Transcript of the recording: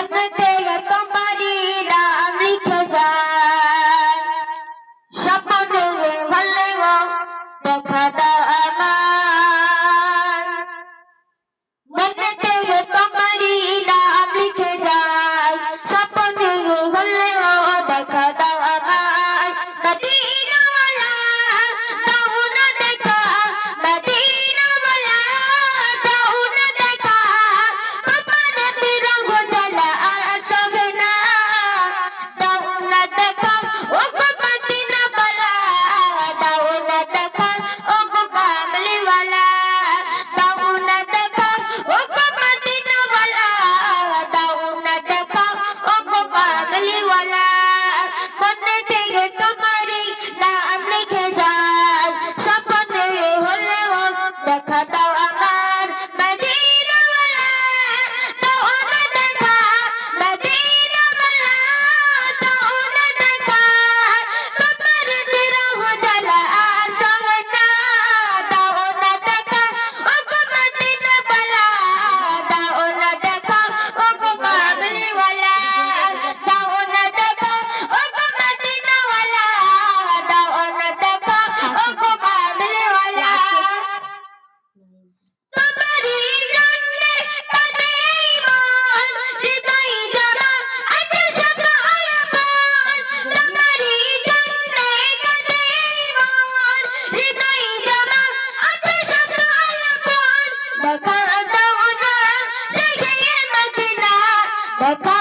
মনেতে তোমারই নাম লিখে যায় স্বপ্নে হলেও দেখা দাও আমার মনেতে তোমারই নাম লিখে যায় স্বপ্নে হলেও দেখা দাও আমার মদিনাওয়ালা দাও না দেখা মদিনাওয়ালা দাও না দেখা তোমার বিরহ জ্বালা আর সহে না দাও না দেখা ও গো মদিনাওয়ালা দাও না দেখা ও গো কামলিওয়ালা দাও না দেখা ও গো মদিনাওয়ালা দাও না দেখা ও গো কামলিওয়ালা মনে থেকে তোমারই নাম লিখে যায় স্বপ্নে হলেও দেখা দাও আমার মদিনাওয়ালা দাও না দেখা মদিনাওয়ালা দাও না দেখা তোমার বিরহ জ্বালা আর সহে না দাও না দেখা ও গো মদিনাওয়ালা দাও না দেখা ও গো কামলিওয়ালা দাও না দেখা ও গো মদিনাওয়ালা দাও না দেখা ও গো কামলিওয়ালা তোমারই জন্যে কাঁদে মন হৃদয় জমা আছে শত আয়াত তোমারই জন্যে কাঁদে মন হৃদয় জমা আছে শত আয়াত দেখা দাও না সেই মদিনা দেখা